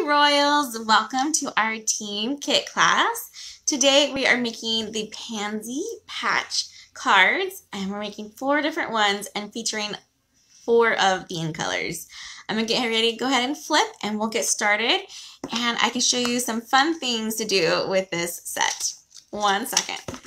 Royals, welcome to our team kit class. Today we are making the Pansy Patch cards, and we're making 4 different ones and featuring 4 of the in colors. I'm going to get ready to go ahead and flip and we'll get started, and I can show you some fun things to do with this set. 1 second.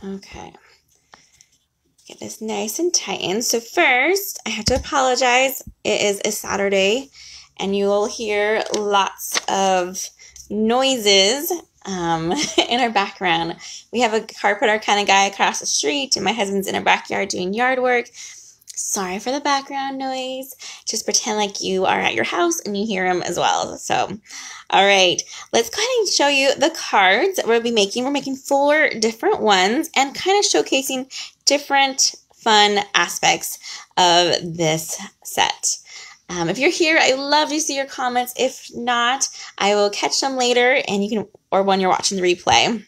Okay, get this nice and tightened. So first, I have to apologize. It is a Saturday, and you will hear lots of noises in our background. We have a carpenter kind of guy across the street, and my husband's in our backyard doing yard work. Sorry for the background noise. Just pretend like you are at your house and you hear him as well. So, all right, let's go ahead and show you the cards that we'll be making. We're making 4 different ones and kind of showcasing different fun aspects of this set. If you're here, I love to see your comments. If not, I will catch them later, and you can, or when you're watching the replay.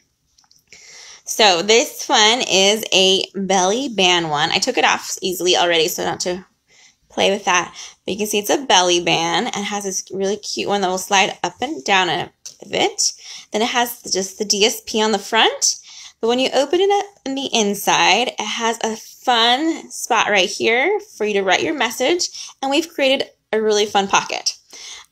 So this one is a belly band one. I took it off easily already, so not to play with that. But you can see it's a belly band and has this really cute one that will slide up and down a bit. Then it has just the DSP on the front. But when you open it up in the inside, it has a fun spot right here for you to write your message. And we've created a really fun pocket.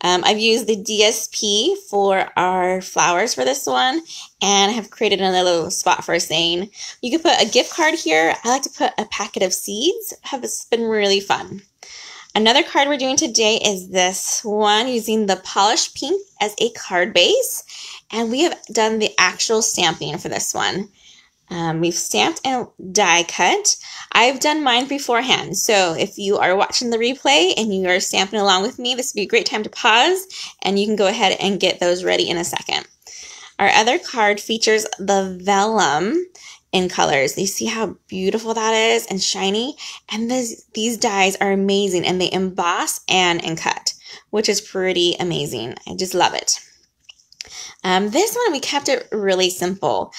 I've used the DSP for our flowers for this one, and I have created another little spot for a saying. You could put a gift card here. I like to put a packet of seeds. It's been really fun. Another card we're doing today is this one, using the polished pink as a card base, and we have done the actual stamping for this one. We've stamped and die cut. I've done mine beforehand, so if you are watching the replay and you are stamping along with me, this would be a great time to pause, and you can go ahead and get those ready in a second. Our other card features the vellum in colors. You see how beautiful that is and shiny, and these dies are amazing, and they emboss and cut, which is pretty amazing. I just love it. This one, we kept it really simple.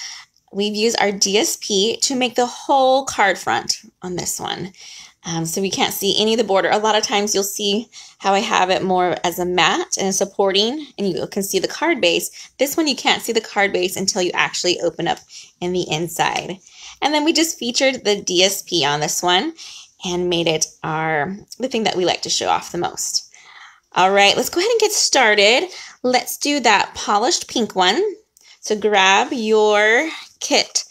We've used our DSP to make the whole card front on this one. So we can't see any of the border. A lot of times you'll see how I have it more as a mat and supporting, and you can see the card base. This one you can't see the card base until you actually open up in the inside. And then we just featured the DSP on this one and made it the thing that we like to show off the most. All right, let's go ahead and get started. Let's do that polished pink one. So grab your kit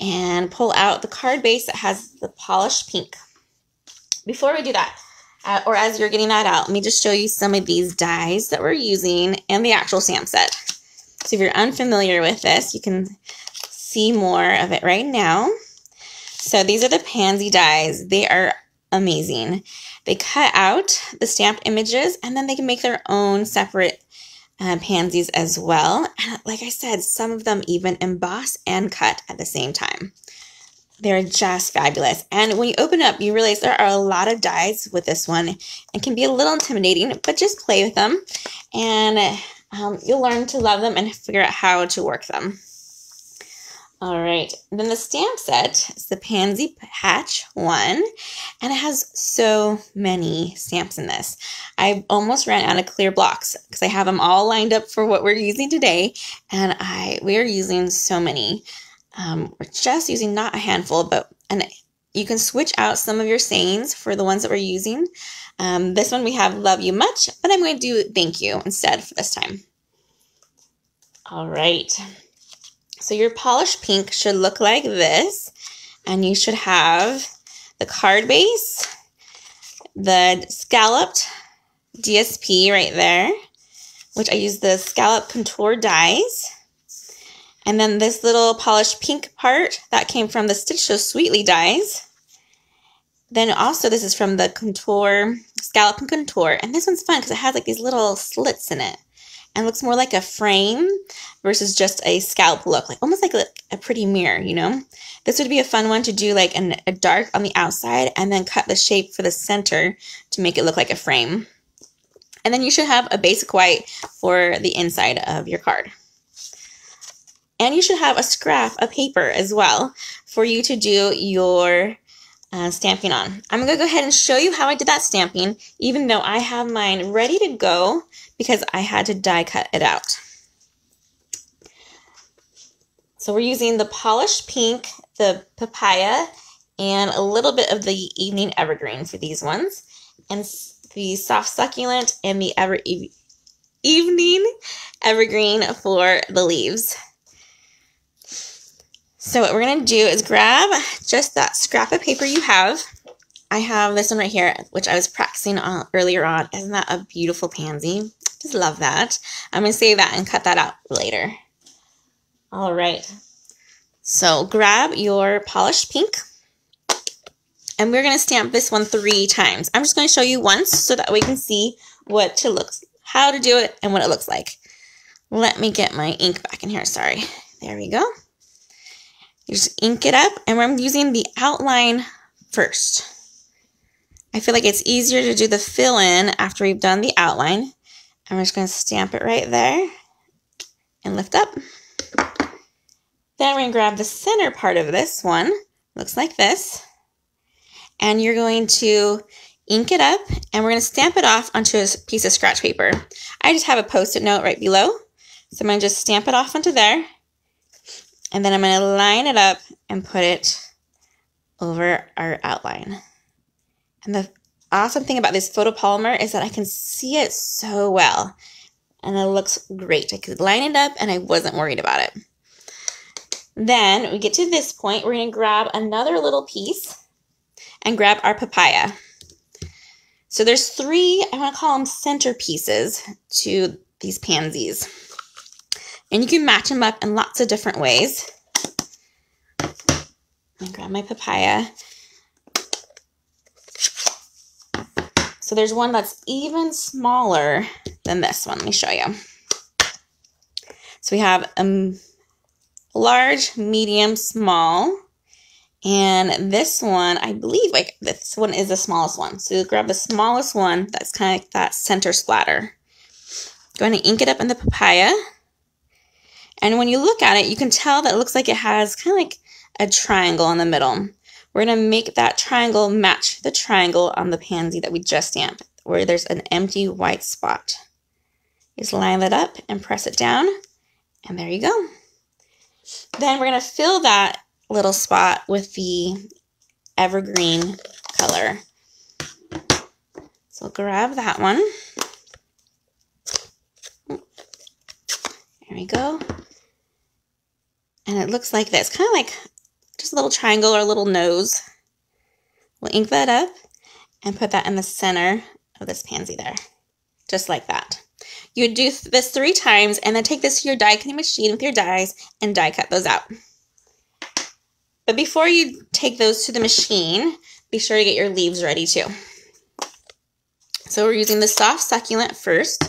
and pull out the card base that has the polished pink. Before we do that, or as you're getting that out, let me just show you some of these dies that we're using and the actual stamp set. So if you're unfamiliar with this, you can see more of it right now. So these are the Pansy dies. They are amazing. They cut out the stamped images, and then they can make their own separate pansies as well. And like I said, some of them even emboss and cut at the same time. They're just fabulous. And when you open up, you realize there are a lot of dies with this one. It can be a little intimidating, but just play with them, and you'll learn to love them and figure out how to work them. All right, then the stamp set is the Pansy Patch one, and it has so many stamps in this. I almost ran out of clear blocks because I have them all lined up for what we're using today, and we are using so many. We're just using not a handful, and you can switch out some of your sayings for the ones that we're using. This one we have love you much, but I'm going to do thank you instead for this time. All right. So your polished pink should look like this, and you should have the card base, the scalloped DSP right there, which I use the scallop contour dies, and then this little polished pink part that came from the Stitch So Sweetly dies. Then also this is from the contour, scallop and contour, and this one's fun because it has like these little slits in it. And looks more like a frame versus just a scalp look, like almost like a pretty mirror, you know? This would be a fun one to do, like a dark on the outside and then cut the shape for the center to make it look like a frame. And then you should have a basic white for the inside of your card. And you should have a scrap of paper as well for you to do your stamping on. I'm going to go ahead and show you how I did that stamping, even though I have mine ready to go because I had to die cut it out. So we're using the polished pink, the papaya, and a little bit of the evening evergreen for these ones, and the soft succulent and the evening evergreen for the leaves. So what we're going to do is grab just that scrap of paper you have. I have this one right here, which I was practicing on earlier on. Isn't that a beautiful pansy? Just love that. I'm going to save that and cut that out later. All right. So grab your polished pink. And we're going to stamp this one 3 times. I'm just going to show you once so that we can see how to do it and what it looks like. Let me get my ink back in here. Sorry. There we go. You just ink it up, and I'm using the outline first. I feel like it's easier to do the fill-in after we've done the outline. I'm just going to stamp it right there and lift up. Then we're going to grab the center part of this one. Looks like this. And you're going to ink it up, and we're going to stamp it off onto a piece of scratch paper. I just have a Post-it note right below. So I'm going to just stamp it off onto there. And then I'm going to line it up and put it over our outline. And the awesome thing about this photopolymer is that I can see it so well. And it looks great. I could line it up and I wasn't worried about it. Then we get to this point, we're going to grab another little piece and grab our papaya. So there's 3, I want to call them center pieces to these pansies. And you can match them up in lots of different ways. I'm going to grab my papaya. So there's one that's even smaller than this one. Let me show you. So we have large, medium, small. And this one, I believe this one is the smallest one. So you grab the smallest one that's kind of like that center splatter. Go ahead and ink it up in the papaya. And when you look at it, you can tell that it looks like it has kind of like a triangle in the middle. We're going to make that triangle match the triangle on the pansy that we just stamped, where there's an empty white spot. Just line that up and press it down, and there you go. Then we're going to fill that little spot with the evergreen color. So grab that one. There we go. And it looks like this, kind of like just a little triangle or a little nose. We'll ink that up and put that in the center of this pansy there, just like that. You would do this 3 times and then take this to your die cutting machine with your dies and die cut those out. But before you take those to the machine, be sure to get your leaves ready too. So we're using the soft succulent first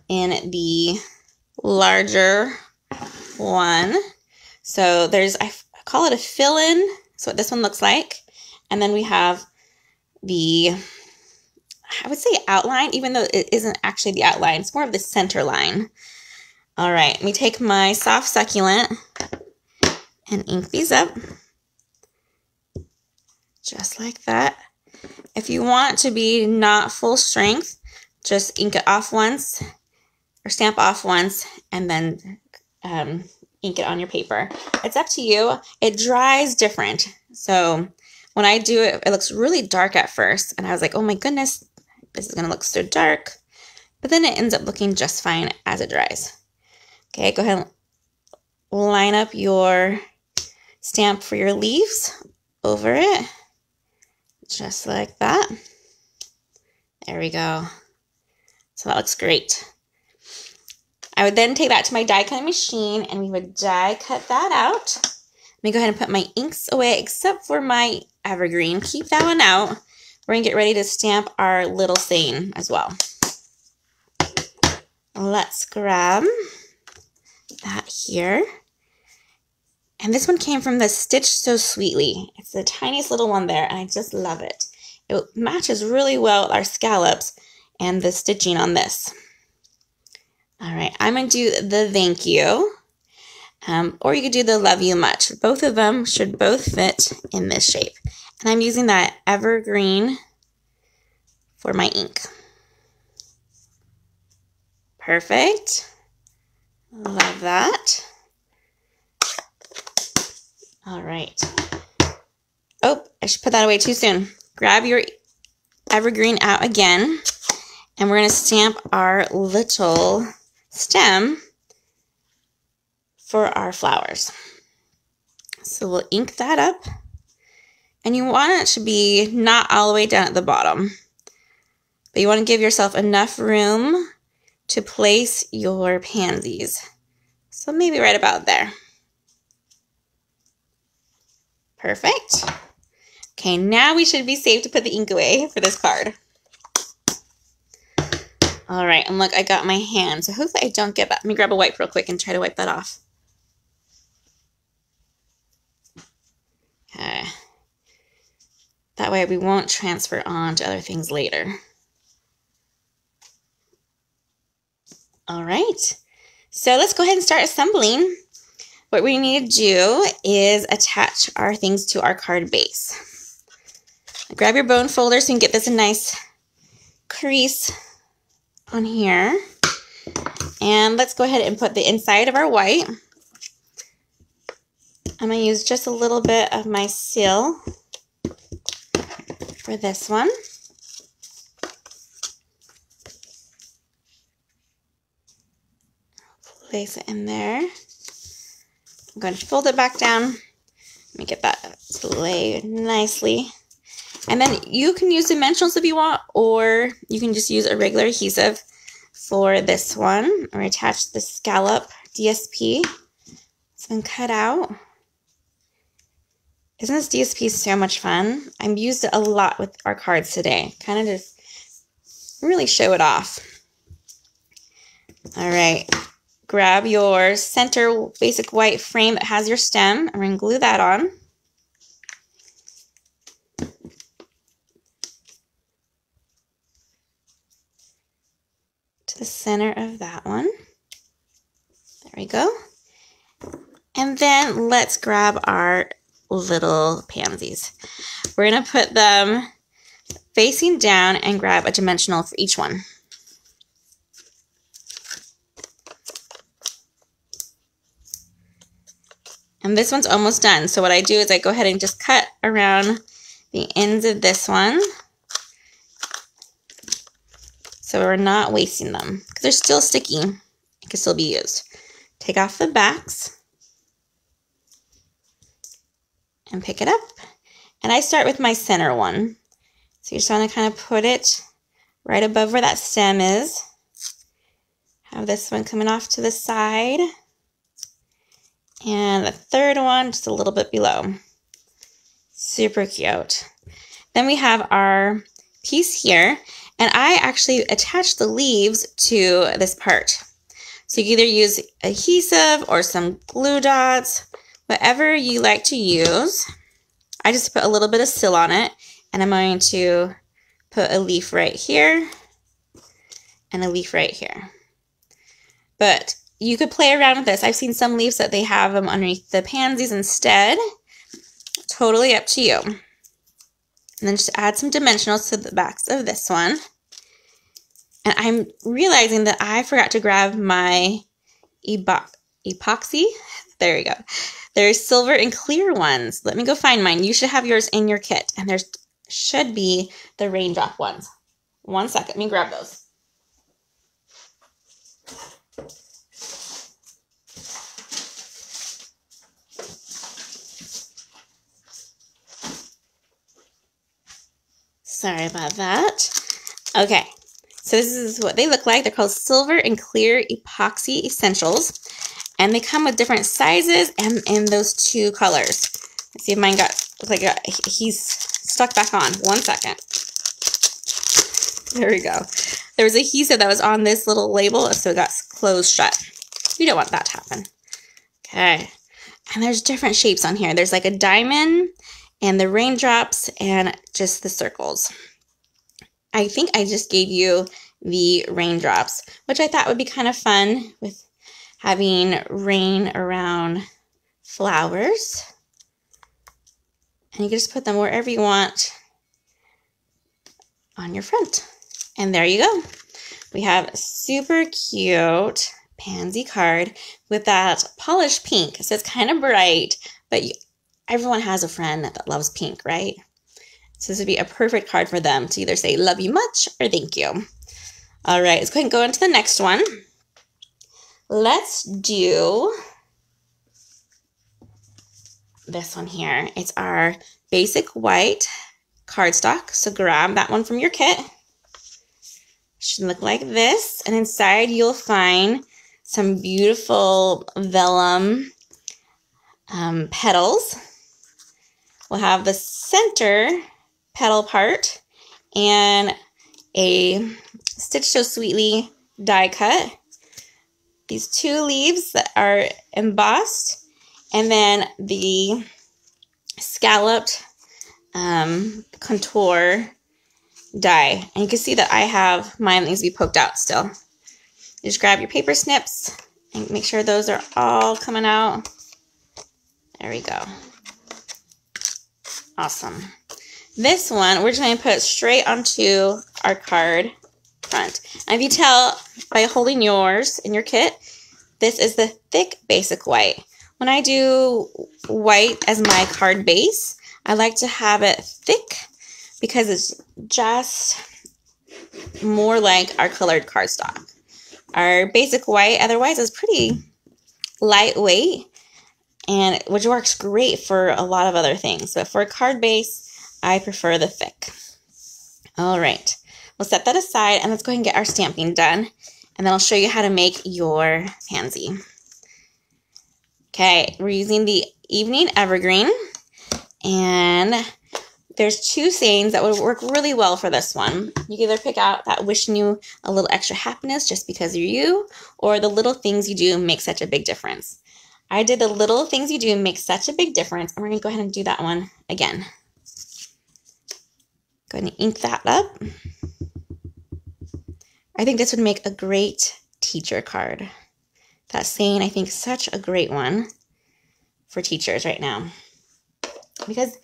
in the larger one. So there's, I call it a fill-in. That's what this one looks like. And then we have the, I would say outline, even though it isn't actually the outline. It's more of the center line. All right, let me take my soft succulent and ink these up. Just like that. If you want to be not full strength, just ink it off once or stamp off once and then ink it on your paper. It's up to you. It dries different. So when I do it, it looks really dark at first. And I was like, oh my goodness, this is going to look so dark. But then it ends up looking just fine as it dries. Okay, go ahead and line up your stamp for your leaves over it. Just like that. There we go. So that looks great. I would then take that to my die cutting machine and we would die cut that out. Let me go ahead and put my inks away except for my evergreen. Keep that one out. We're going to get ready to stamp our little saying as well. Let's grab that here. And this one came from the Stitch So Sweetly. It's the tiniest little one there, and I just love it. It matches really well with our scallops and the stitching on this. All right, I'm going to do the thank you. Or you could do the Love You Much. Both of them should both fit in this shape. And I'm using that evergreen for my ink. Perfect. Love that. All right. Oh, I should put that away too soon. Grab your evergreen out again, and we're going to stamp our little stem for our flowers. So we'll ink that up, and you want it to be not all the way down at the bottom, but you want to give yourself enough room to place your pansies. So maybe right about there. Perfect. Okay, now we should be safe to put the ink away for this card. All right, and look, I got my hand, so hopefully I don't get that. Let me grab a wipe real quick and try to wipe that off. Okay. That way we won't transfer on to other things later. All right, so let's go ahead and start assembling. What we need to do is attach our things to our card base. Grab your bone folder so you can get this a nice crease on here. And let's go ahead and put the inside of our white. I'm going to use just a little bit of my seal for this one. Place it in there. I'm going to fold it back down. Let me get that to lay nicely. And then you can use dimensionals if you want, or you can just use a regular adhesive for this one. Or attach the scallop DSP. It's been cut out. Isn't this DSP so much fun? I've used it a lot with our cards today. Kind of just really show it off. All right. Grab your center basic white frame that has your stem. I'm going to glue that on. To the center of that one. There we go. And then let's grab our little pansies. We're going to put them facing down and grab a dimensional for each one. And this one's almost done. So what I do is I go ahead and just cut around the ends of this one. So we're not wasting them because they're still sticky. It can still be used. Take off the backs and pick it up. And I start with my center one. So you just want to kind of put it right above where that stem is. Have this one coming off to the side. And the third one just a little bit below. Super cute. Then we have our piece here. And I actually attached the leaves to this part. So you can either use adhesive or some glue dots, whatever you like to use. I just put a little bit of seal on it. And I'm going to put a leaf right here and a leaf right here. But you could play around with this. I've seen some leaves that they have them underneath the pansies instead. Totally up to you. And then just add some dimensionals to the backs of this one. And I'm realizing that I forgot to grab my epoxy. There we go. There's silver and clear ones. Let me go find mine. You should have yours in your kit. And there should be the raindrop ones. 1 second. Let me grab those. Sorry about that. Okay, so this is what they look like. They're called Silver and Clear Epoxy Essentials. And they come with different sizes and in those two colors. Let's see if mine got, looks like he's stuck back on. 1 second. There we go. There was adhesive that was on this little label, so it got closed shut. You don't want that to happen. Okay, and there's different shapes on here. There's like a diamond, and the raindrops, and just the circles. I think I just gave you the raindrops, which I thought would be kind of fun with having rain around flowers. And you can just put them wherever you want on your front. And there you go. We have a super cute pansy card with that polished pink. So it's kind of bright, but everyone has a friend that loves pink, right? So this would be a perfect card for them to either say love you much or thank you. All right, let's go ahead and go into the next one. Let's do this one here. It's our basic white cardstock. So grab that one from your kit. Should look like this. And inside you'll find some beautiful vellum petals. We'll have the center petal part and a Stitch So Sweetly die cut. These two leaves that are embossed, and then the scalloped contour die. And you can see that I have mine that needs to be poked out still. You just grab your paper snips and make sure those are all coming out. There we go. Awesome. This one, we're just going to put straight onto our card front. And if you tell by holding yours in your kit, this is the thick basic white. When I do white as my card base, I like to have it thick because it's just more like our colored cardstock. Our basic white otherwise is pretty lightweight, and which works great for a lot of other things. But for a card base, I prefer the thick. All right, we'll set that aside and let's go ahead and get our stamping done. And then I'll show you how to make your pansy. Okay, we're using the Evening Evergreen. And there's two sayings that would work really well for this one. You can either pick out that wishing you a little extra happiness just because you're you, or the little things you do make such a big difference. I did the little things you do make such a big difference, and we're going to go ahead and do that one again. Go ahead and ink that up. I think this would make a great teacher card. That saying, I think, is such a great one for teachers right now, because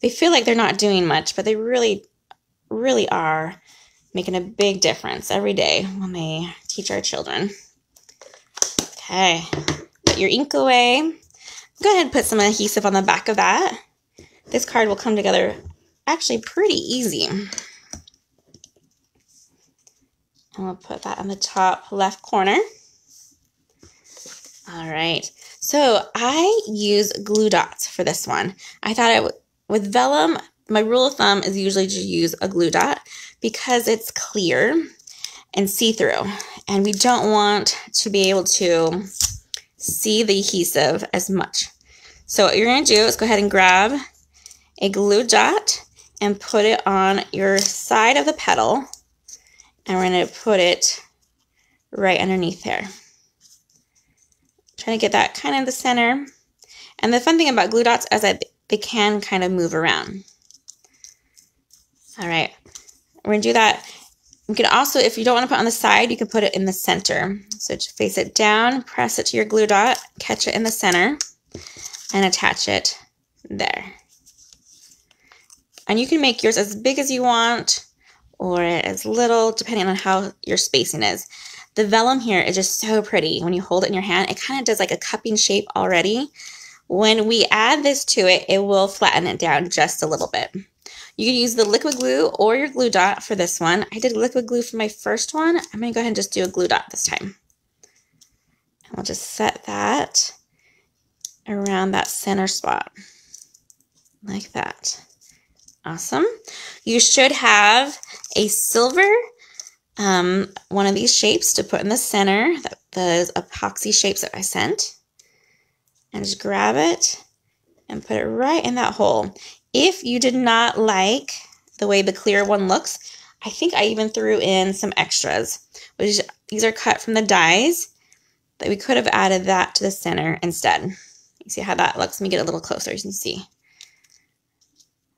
they feel like they're not doing much, but they really, really are making a big difference every day when they teach our children. Okay, put your ink away. Go ahead and put some adhesive on the back of that. This card will come together actually pretty easy. And we'll put that on the top left corner. All right, so I use glue dots for this one. I thought with vellum, my rule of thumb is usually to use a glue dot because it's clear and see-through, and we don't want to be able to see the adhesive as much. So what you're going to do is go ahead and grab a glue dot and put it on your side of the petal, and we're going to put it right underneath there. Trying to get that kind of the center. And the fun thing about glue dots is that they can kind of move around. All right, we're gonna do that. You can also, if you don't want to put it on the side, you can put it in the center. So just face it down, press it to your glue dot, catch it in the center, and attach it there. And you can make yours as big as you want or as little, depending on how your spacing is. The vellum here is just so pretty. When you hold it in your hand, it kind of does like a cupping shape already. When we add this to it, it will flatten it down just a little bit. You can use the liquid glue or your glue dot for this one. I did liquid glue for my first one. I'm going to go ahead and just do a glue dot this time. And we'll just set that around that center spot like that. Awesome. You should have a silver one of these shapes to put in the center, the epoxy shapes that I sent. And just grab it and put it right in that hole. If you did not like the way the clear one looks, I think I even threw in some extras. These are cut from the dies that we could have added that to the center instead. You see how that looks? Let me get a little closer so you can see.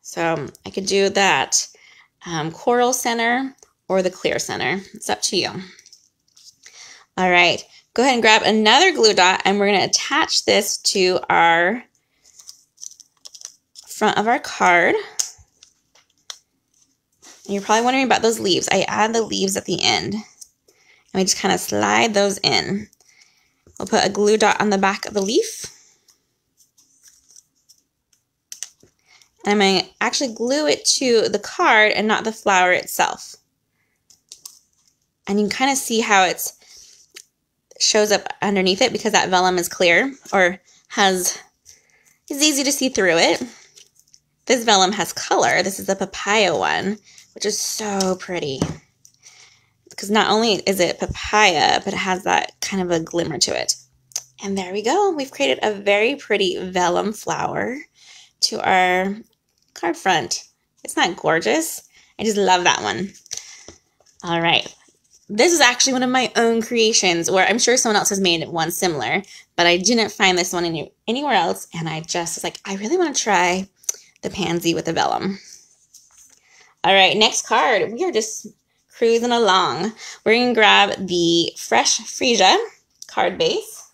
So I could do that coral center or the clear center. It's up to you. All right, go ahead and grab another glue dot, and we're going to attach this to our front of our card. And you're probably wondering about those leaves. I add the leaves at the end, and we just kind of slide those in. We'll put a glue dot on the back of the leaf. And I'm going to actually glue it to the card and not the flower itself. And you can kind of see how it shows up underneath it because that vellum is clear, or is easy to see through it. This vellum has color. This is the papaya one, which is so pretty. Because not only is it papaya, but it has that kind of a glimmer to it. And there we go. We've created a very pretty vellum flower to our card front. Isn't that gorgeous? I just love that one. All right. This is actually one of my own creations, where I'm sure someone else has made one similar, but I didn't find this one anywhere else, and I just was like, I really want to try the pansy with the vellum. All right, next card. We are just cruising along. We're going to grab the Fresh Freesia card base.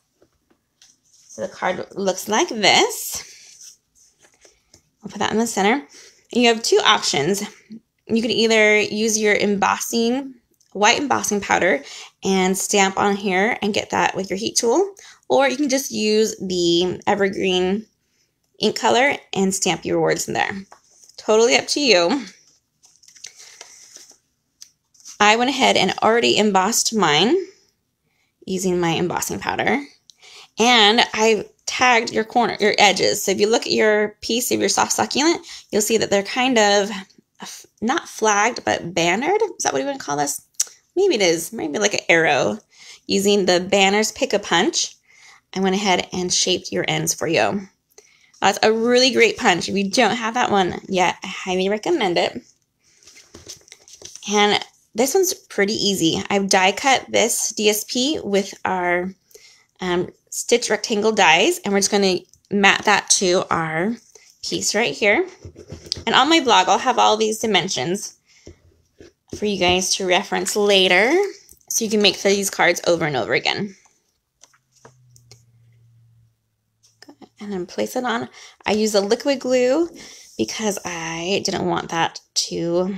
So the card looks like this. I'll put that in the center. And you have two options. You could either use your white embossing powder and stamp on here and get that with your heat tool, or you can just use the evergreen ink color and stamp your words in there. Totally up to you. I went ahead and already embossed mine using my embossing powder, and I tagged your edges. So if you look at your piece of your soft succulent, you'll see that they're kind of not flagged, but bannered. Is that what you want to call this? Maybe it is. Maybe like an arrow. Using the Banner's Pick-a-Punch, I went ahead and shaped your ends for you. That's a really great punch. If you don't have that one yet, I highly recommend it. And this one's pretty easy. I've die cut this DSP with our stitch rectangle dies, and we're just going to mat that to our piece right here. And on my blog, I'll have all these dimensions for you guys to reference later, so you can make these cards over and over again. And then place it on. I use a liquid glue because I didn't want that to,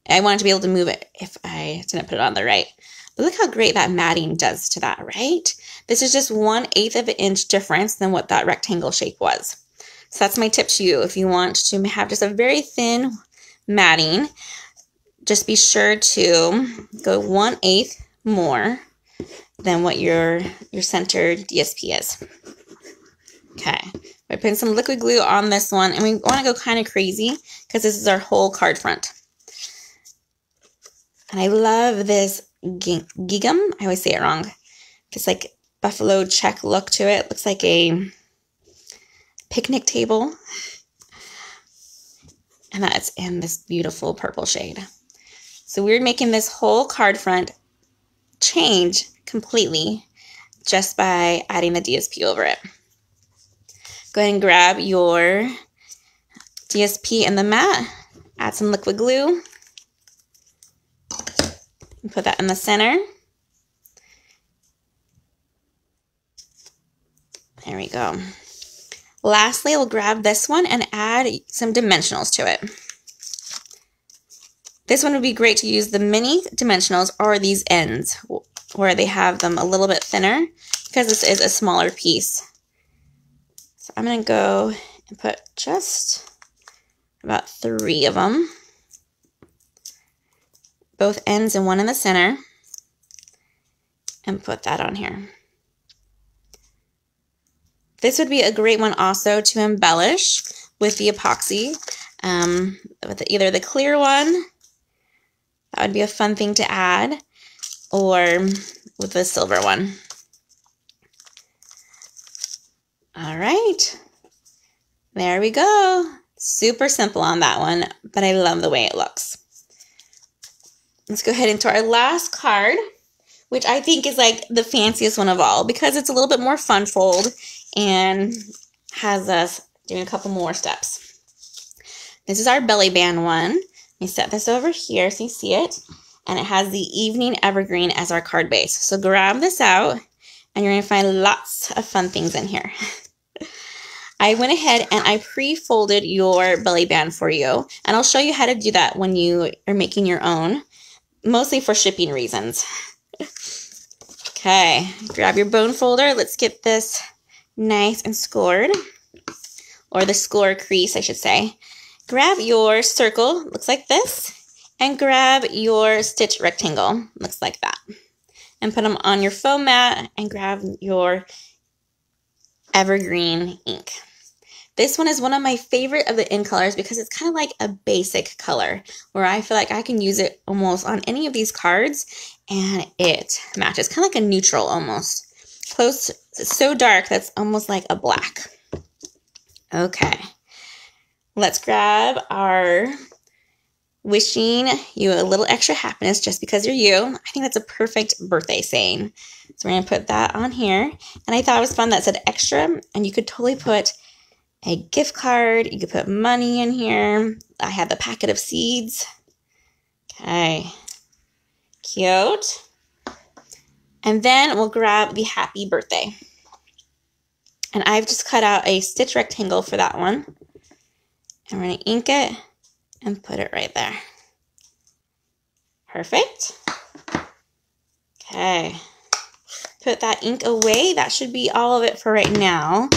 I wanted to be able to move it if I didn't put it on the right. But look how great that matting does to that, right? This is just 1/8 of an inch difference than what that rectangle shape was. So that's my tip to you. If you want to have just a very thin matting, just be sure to go 1/8 more than what your center DSP is. Okay, we're putting some liquid glue on this one, and we want to go kind of crazy because this is our whole card front. And I love this gigum. I always say it wrong. It's like buffalo check look to it. Looks like a picnic table. And that's in this beautiful purple shade. So we're making this whole card front change completely just by adding the DSP over it. Go ahead and grab your DSP and the mat, add some liquid glue, and put that in the center. There we go. Lastly, we'll grab this one and add some dimensionals to it. This one would be great to use the mini dimensionals or these ends where they have them a little bit thinner because this is a smaller piece. So I'm going to go and put just about 3 of them. Both ends and one in the center. And put that on here. This would be a great one also to embellish with the epoxy. With either the clear one, that would be a fun thing to add, or with the silver one. All right, there we go. Super simple on that one, but I love the way it looks. Let's go ahead into our last card, which I think is like the fanciest one of all because it's a little bit more fun fold and has us doing a couple more steps. This is our belly band one. Let me set this over here so you see it. and it has the Evening Evergreen as our card base. So grab this out, and you're going to find lots of fun things in here. I went ahead and I pre-folded your belly band for you, and I'll show you how to do that when you are making your own, mostly for shipping reasons. Okay, grab your bone folder. Let's get this nice and scored, or the score crease, I should say. Grab your circle, looks like this, and grab your stitch rectangle, looks like that. And put them on your foam mat and grab your evergreen ink. This one is one of my favorite of the in colors because it's kind of like a basic color where I feel like I can use it almost on any of these cards and it matches. Kind of like a neutral almost. Close, it's so dark that's almost like a black. Okay, let's grab our wishing you a little extra happiness just because you're you. I think that's a perfect birthday saying. So we're going to put that on here. And I thought it was fun that said extra, and you could totally put a gift card. You could put money in here. I had the packet of seeds. Okay. Cute. And then we'll grab the happy birthday. And I've just cut out a stitch rectangle for that one. And we're going to ink it and put it right there. Perfect. Okay. Put that ink away. That should be all of it for right now.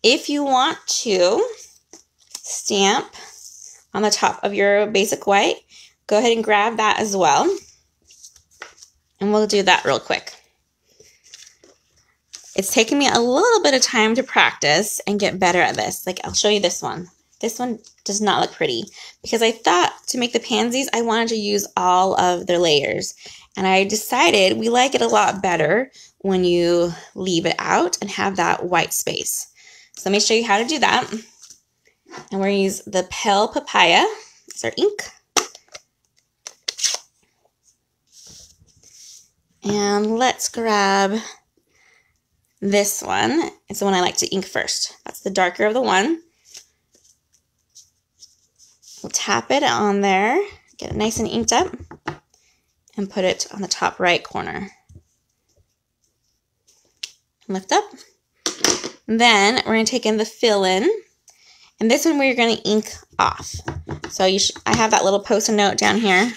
If you want to stamp on the top of your basic white, go ahead and grab that as well. And we'll do that real quick. It's taken me a little bit of time to practice and get better at this. Like, I'll show you this one. This one does not look pretty because I thought to make the pansies, I wanted to use all of their layers. And I decided we like it a lot better when you leave it out and have that white space. So let me show you how to do that. And we're going to use the Pale Papaya as our ink. And let's grab this one. It's the one I like to ink first. That's the darker of the one. We'll tap it on there, get it nice and inked up, and put it on the top right corner. Lift up. Then we're going to take in the fill-in, and this one we're going to ink off. So I have that little post-it note down here.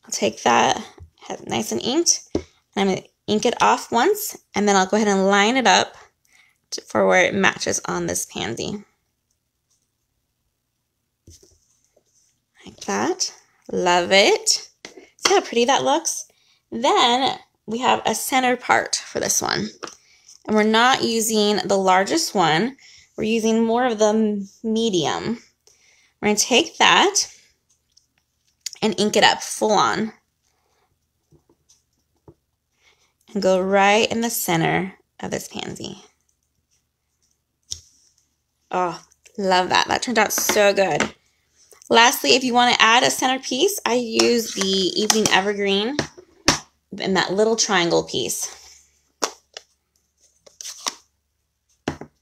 I'll take that, have it nice and inked, and I'm going to ink it off once, and then I'll go ahead and line it up for where it matches on this pansy. Like that. Love it. See how pretty that looks? Then we have a center part for this one. And we're not using the largest one. We're using more of the medium. We're going to take that and ink it up full on. And go right in the center of this pansy. Oh, love that. That turned out so good. Lastly, if you want to add a centerpiece, I use the Evening Evergreen in that little triangle piece.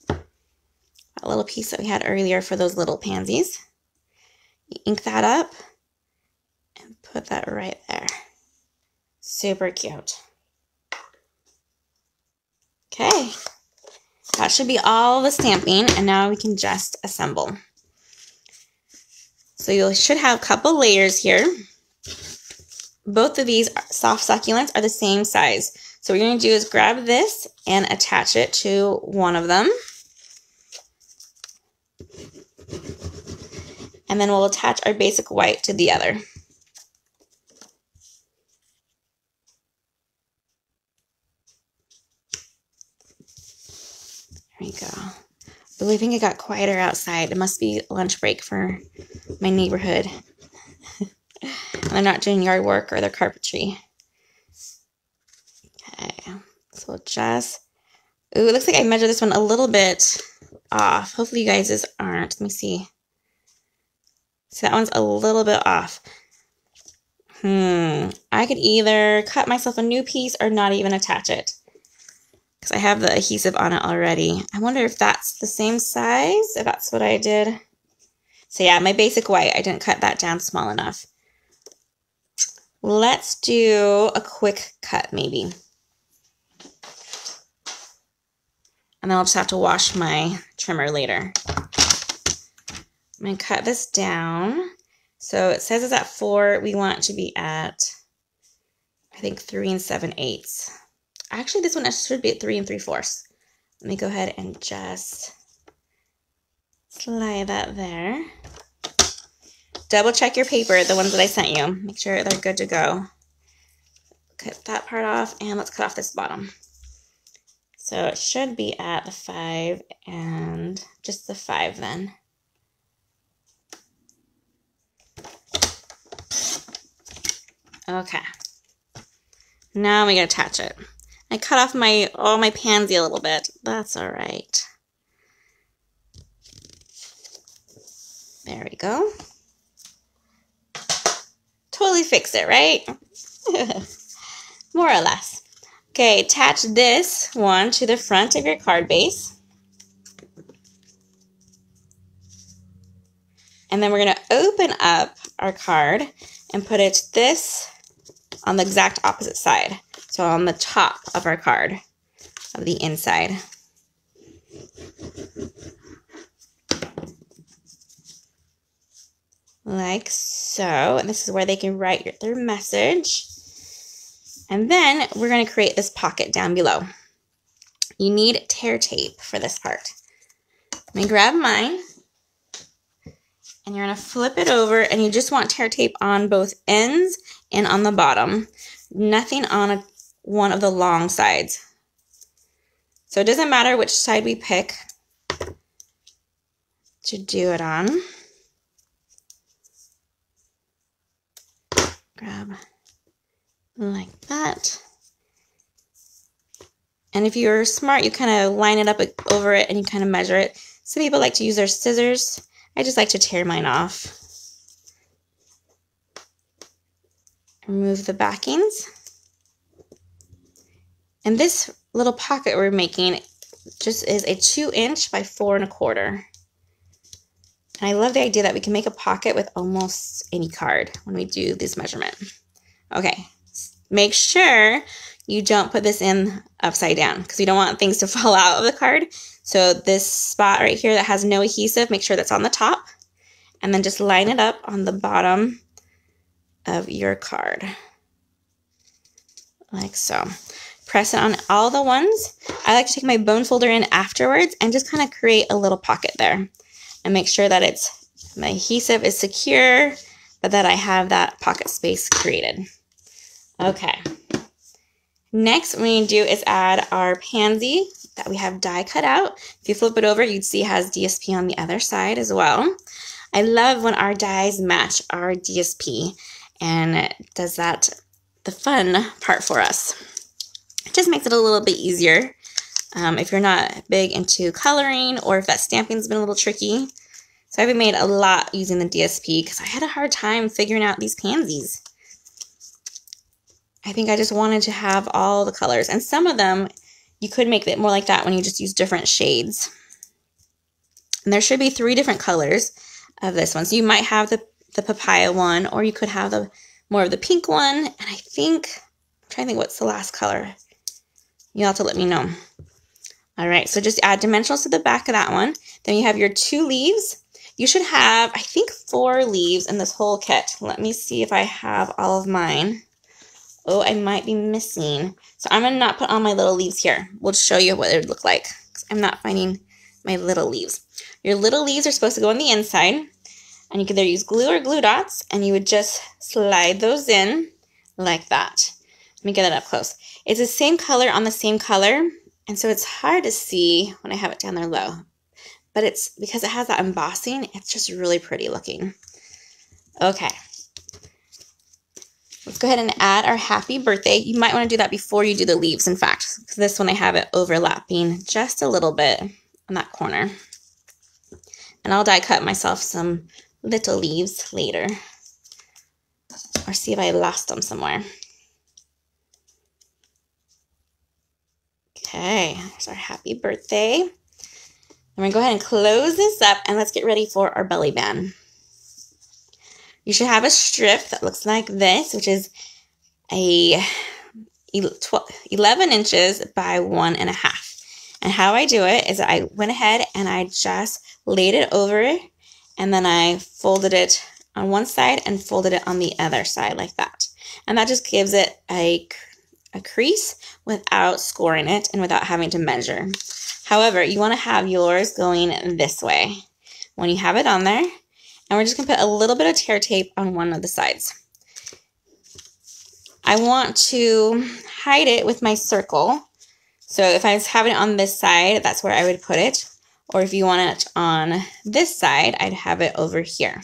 That little piece that we had earlier for those little pansies. You ink that up and put that right there. Super cute. Okay, that should be all the stamping, and now we can just assemble. So you should have a couple layers here. Both of these soft succulents are the same size. So what you're going to do is grab this and attach it to one of them. And then we'll attach our basic white to the other. There we go. Ooh, I think it got quieter outside. It must be lunch break for my neighborhood. They're not doing yard work or their carpentry. Okay, so we'll just... Ooh, it looks like I measured this one a little bit off. Hopefully you guys aren't. Let me see. So that one's a little bit off. I could either cut myself a new piece or not even attach it, because I have the adhesive on it already. I wonder if that's the same size, if that's what I did. So yeah, my basic white, I didn't cut that down small enough. Let's do a quick cut maybe. And then I'll just have to wash my trimmer later. I'm going to cut this down. So it says it's at 4. We want it to be at, I think, 3 7/8. Actually, this one should be at 3 3/4. Let me go ahead and just slide that there. Double check your paper, the ones that I sent you. Make sure they're good to go. Cut that part off, and let's cut off this bottom. So it should be at the 5 and just the 5 then. Okay. Now we gotta attach it. I cut off my pansy a little bit. That's all right. There we go. Totally fix it, right? More or less. Okay, attach this one to the front of your card base. And then we're going to open up our card and put this on the exact opposite side. So on the top of our card, of the inside. Like so. And this is where they can write their message. And then we're going to create this pocket down below. You need tear tape for this part. Let me grab mine. And you're going to flip it over, and you just want tear tape on both ends and on the bottom. Nothing on one of the long sides. So it doesn't matter which side we pick to do it on. Grab like that. And if you're smart, you kind of line it up over it and you kind of measure it. Some people like to use their scissors. I just like to tear mine off. Remove the backings. And this little pocket we're making just is a 2" by 4 1/4. And I love the idea that we can make a pocket with almost any card when we do this measurement. Okay, make sure you don't put this in upside down because we don't want things to fall out of the card. So this spot right here that has no adhesive, make sure that's on the top. And then just line it up on the bottom of your card. Like so. Press it on all the ones. I like to take my bone folder in afterwards and just kind of create a little pocket there. And make sure that my adhesive is secure, but that I have that pocket space created. Okay. Next, what we need to do is add our pansy that we have die cut out. If you flip it over, you'd see it has DSP on the other side as well. I love when our dies match our DSP, and it does the fun part for us. It just makes it a little bit easier if you're not big into coloring or if that stamping's been a little tricky. So I've made a lot using the DSP because I had a hard time figuring out these pansies. I think I just wanted to have all the colors, and some of them you could make it more like that when you just use different shades. And there should be 3 different colors of this one. So you might have the papaya one, or you could have more of the pink one. And I think, I'm trying to think what's the last color. You'll have to let me know. All right, so just add dimensionals to the back of that one. Then you have your 2 leaves. You should have, I think, 4 leaves in this whole kit. Let me see if I have all of mine. Oh, I might be missing. So I'm going to not put on my little leaves here. We'll show you what it would look like because I'm not finding my little leaves. Your little leaves are supposed to go on the inside, and you could either use glue or glue dots, and you would just slide those in like that. Let me get that up close. It's the same color on the same color, and so it's hard to see when I have it down there low. But it's because it has that embossing, it's just really pretty looking. Okay. Let's go ahead and add our happy birthday. You might want to do that before you do the leaves, in fact, because this one I have it overlapping just a little bit on that corner. And I'll die cut myself some little leaves later, or see if I lost them somewhere. Okay, there's our happy birthday. I'm going to go ahead and close this up, and let's get ready for our belly band. you should have a strip that looks like this, which is a 11 inches by 1.5. And how I do it is I went ahead and I just laid it over, and then I folded it on one side and folded it on the other side like that. And that just gives it a crease without scoring it and without having to measure. However, you want to have yours going this way when you have it on there. And we're just going to put a little bit of tear tape on one of the sides. I want to hide it with my circle. So if I was having it on this side, that's where I would put it. Or if you want it on this side, I'd have it over here.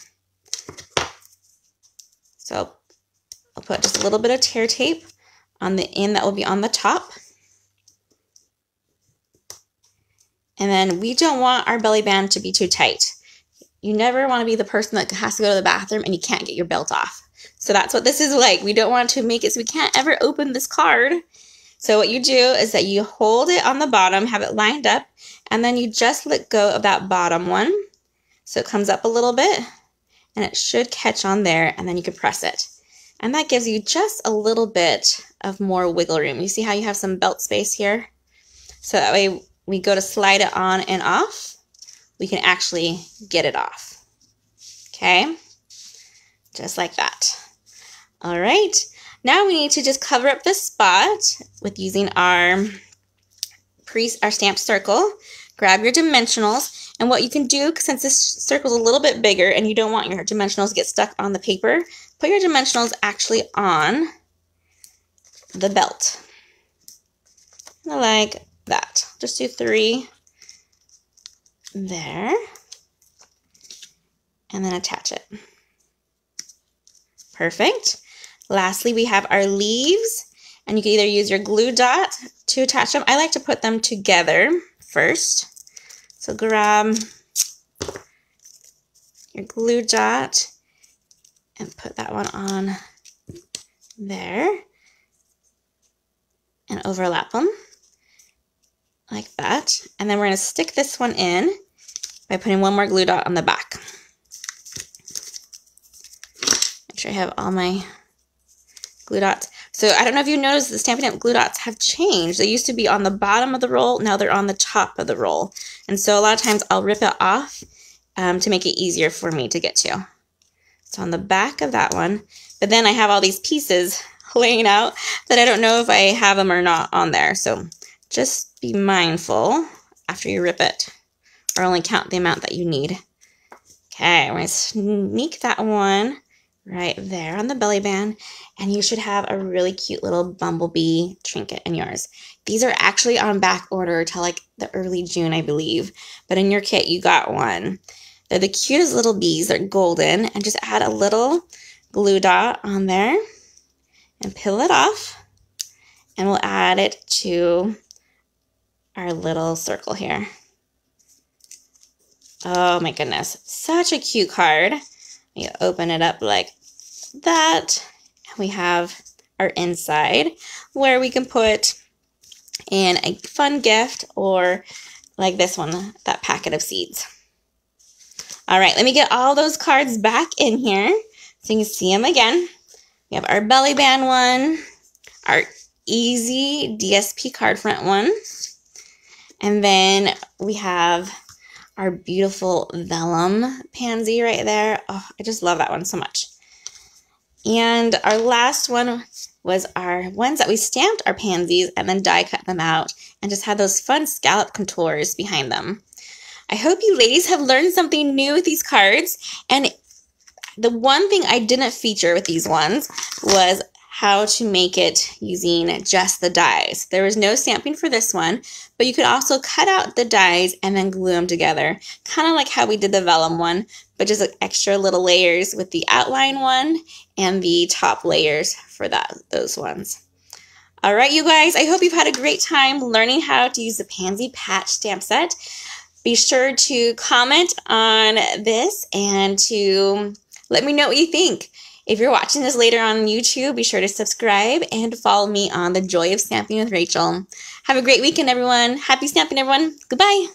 So I'll put just a little bit of tear tape on the end that will be on the top. And then we don't want our belly band to be too tight. You never want to be the person that has to go to the bathroom and you can't get your belt off. So that's what this is like. We don't want to make it so we can't ever open this card. So what you do is that you hold it on the bottom, have it lined up, and then you just let go of that bottom one. So it comes up a little bit, and it should catch on there, and then you can press it. And that gives you just a little bit of more wiggle room. You see how you have some belt space here? So that way we go to slide it on and off, we can actually get it off. Okay? Just like that. All right. Now we need to just cover up this spot with using our stamped circle. Grab your dimensionals, and what you can do, since this circle is a little bit bigger and you don't want your dimensionals to get stuck on the paper, put your dimensionals actually on the belt. Like that. Just do 3 there, and then attach it. Perfect. Lastly, we have our leaves, and you can either use your glue dot to attach them. I like to put them together first. So grab your glue dot and put that one on there and overlap them like that. And then we're going to stick this one in by putting one more glue dot on the back. Make sure I have all my glue dots. So I don't know if you noticed, the Stampin' UP glue dots have changed. They used to be on the bottom of the roll. Now they're on the top of the roll. And so a lot of times I'll rip it off to make it easier for me to get to. So on the back of that one, but then I have all these pieces laying out that I don't know if I have them or not on there. So just be mindful after you rip it, or only count the amount that you need. Okay, we're going to sneak that one right there on the belly band, and you should have a really cute little bumblebee trinket in yours. These are actually on back order till like the early June, I believe, but in your kit you got one. They're the cutest little bees. They're golden, and just add a little glue dot on there and peel it off, and we'll add it to our little circle here. Oh my goodness, such a cute card. You open it up like that, and we have our inside where we can put in a fun gift, or like this one, that packet of seeds. All right, let me get all those cards back in here so you can see them again. We have our belly band one, our easy DSP card front one, and then we have our beautiful vellum pansy right there. Oh, I just love that one so much. And our last one was our ones that we stamped our pansies and then die cut them out and just had those fun scallop contours behind them. I hope you ladies have learned something new with these cards. And the one thing I didn't feature with these ones was how to make it using just the dies. There was no stamping for this one, but you could also cut out the dies and then glue them together, kind of like how we did the vellum one, but just like extra little layers with the outline one and the top layers for those ones. All right, you guys, I hope you've had a great time learning how to use the Pansy Patch stamp set. Be sure to comment on this and to let me know what you think. If you're watching this later on YouTube, be sure to subscribe and follow me on The Joy of Stamping with Rachel. Have a great weekend, everyone. Happy stamping, everyone. Goodbye.